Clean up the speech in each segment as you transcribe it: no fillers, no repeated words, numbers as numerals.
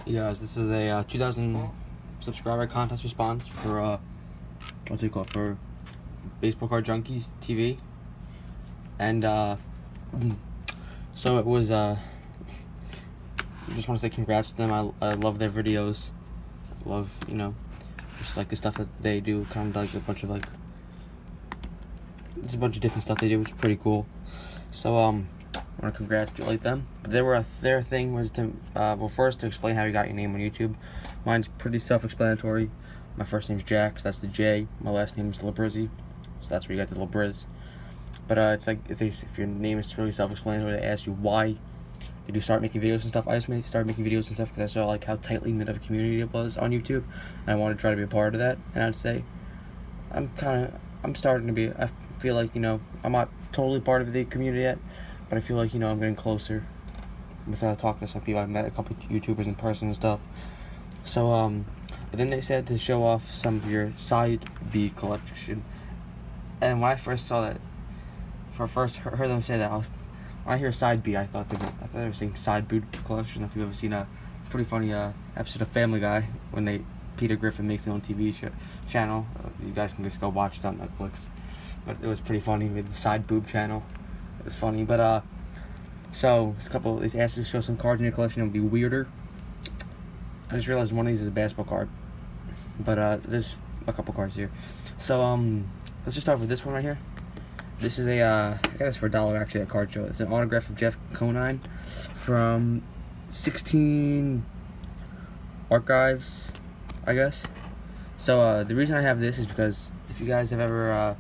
Yes, this is a 2,000 subscriber contest response for what's it called, for Baseballcardjunkiestv, and so it was. I just want to say congrats to them. I love their videos. I love just like the stuff that they do. Kind of like a bunch of it's a bunch of different stuff they do. It's pretty cool. So I want to congratulate them. But their thing was to first to explain how you got your name on YouTube. Mine's pretty self-explanatory. My first name's Jack, so that's the J. My last name is Labrizzi, so that's where you got the Labriz. But it's like if your name is really self-explanatory, they ask you why did you start making videos and stuff. I just started making videos and stuff because I saw like how tightly knit of a community it was on YouTube, and I wanted to try to be a part of that. And I'd say I'm starting to be. I feel like I'm not totally part of the community yet, but I feel like I'm getting closer with talking to some people. I've met a couple of YouTubers in person and stuff. So but then they said to show off some of your side B collection. And when I first saw that, heard them say that, when I hear side B, I thought they were saying side boob collection. If you've ever seen a pretty funny episode of Family Guy when Peter Griffin makes his own TV channel, you guys can just go watch it on Netflix. But it was pretty funny with the side boob channel. It was funny, but so they asked you to show some cards in your collection. It would be weirder. I just realized one of these is a basketball card, but there's a couple cards here. So let's just start with this one right here. This is I got this for $1 actually at Card Show. It's an autograph of Jeff Conine from 16 Archives, I guess. So the reason I have this is because if you guys have ever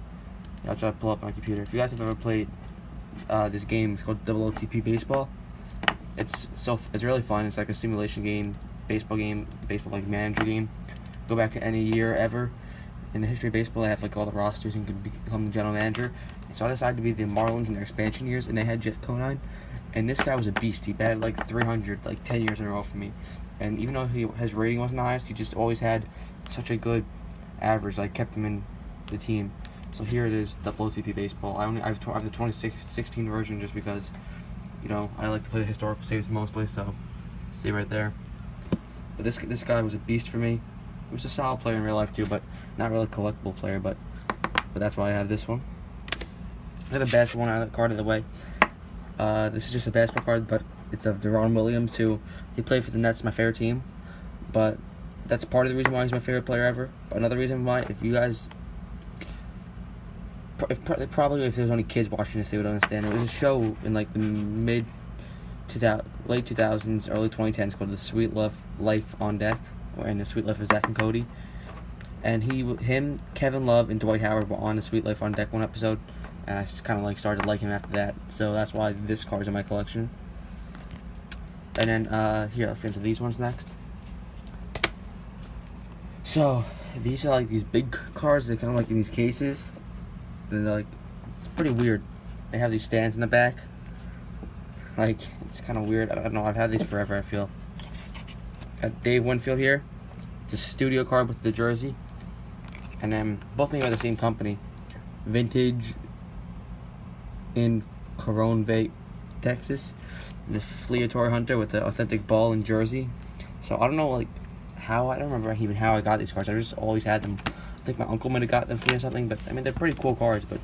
I'll try to pull up my computer. If you guys have ever played this game, it's called OOTP Baseball. It's really fun. It's like a simulation game, baseball like manager game. Go back to any year ever in the history of baseball. They have like all the rosters and you can become the general manager. And so I decided to be the Marlins in their expansion years, and they had Jeff Conine, and this guy was a beast. He batted like 300 like 10 years in a row for me. And even though his rating wasn't the highest, he just always had such a good average. Like kept him in the team. So here it is, OOTP Baseball. I have the 2016 version just because, I like to play the historical saves mostly. So, see right there. But this guy was a beast for me. He was a solid player in real life too, but not really a collectible player. But that's why I have this one. I have a basketball card of the way. This is just a basketball card, but it's of Deron Williams, who he played for the Nets, my favorite team. But that's part of the reason why he's my favorite player ever. But another reason why, if you guys. Probably if there was only kids watching this, they would understand. It was a show in like the late 2000s, early 2010s called The Sweet Life on Deck, and The Sweet Life of Zach and Cody. And him, Kevin Love, and Dwight Howard were on The Sweet Life on Deck one episode, and I kind of started liking him after that. So that's why this card's in my collection. And then here, let's get into these ones next. So these are like these big cards. They're kind of like in these cases. And it's pretty weird. They have these stands in the back. It's kind of weird. I don't know. I've had these forever, I feel. Got Dave Winfield here. It's a studio card with the jersey. And then both made by the same company. Vintage in Coronville, Texas. The Fleetor Hunter with the authentic ball and jersey. So I don't know how. I don't remember even how I got these cards. I just always had them. I think my uncle might have got them for me or something, but I mean, they're pretty cool cards, but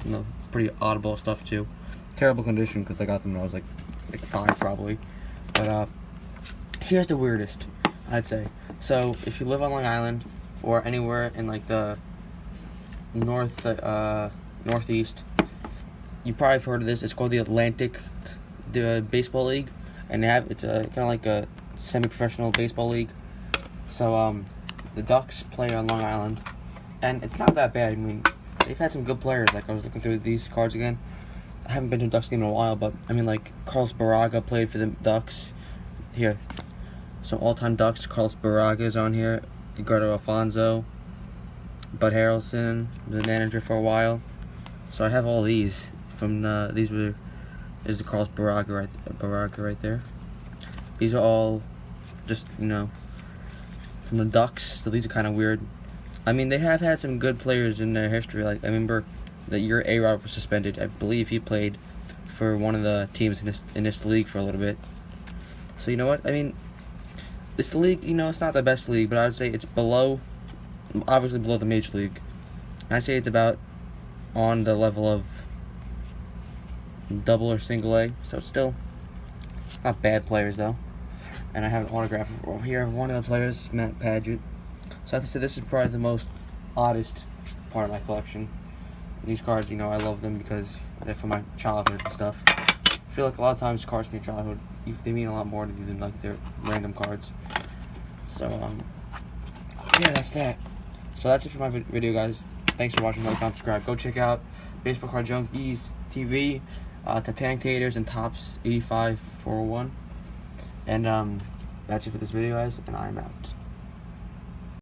pretty audible stuff too. Terrible condition because I got them when I was like 5 probably. But here's the weirdest, I'd say. So if you live on Long Island or anywhere in like the northeast, you probably have heard of this. It's called the Atlantic Baseball League, and it's a kind of like a semi-professional baseball league. So the Ducks play on Long Island. And it's not that bad. I mean, they've had some good players. I was looking through these cards again. I haven't been to a Ducks game in a while, but I mean, Carlos Baraga played for the Ducks. Here. So all-time Ducks, Carlos Baraga is on here. Edgardo Alfonso. Bud Harrelson, the manager for a while. So I have all these from there's the Carlos Baraga right there. These are all just, from the Ducks. So these are kind of weird. I mean, they have had some good players in their history. I remember the year A-Rod was suspended. I believe he played for one of the teams in this league for a little bit. So you know what? I mean, this league, you know, it's not the best league, but I would say it's obviously below the major league. I'd say it's about on the level of double or single A, so it's still not bad players though. And I have an autograph over here of one of the players, Matt Paget. So I have to say this is probably the most oddest part of my collection. These cards, you know, I love them because they're from my childhood and stuff. I feel like a lot of times cards from your childhood, they mean a lot more to you than like their random cards. So yeah, that's that. So that's it for my video, guys. Thanks for watching. Like, comment, subscribe. Go check out Baseballcardjunkiestv, Titanic Taters and Tops 85 401. And that's it for this video, guys, and I'm out.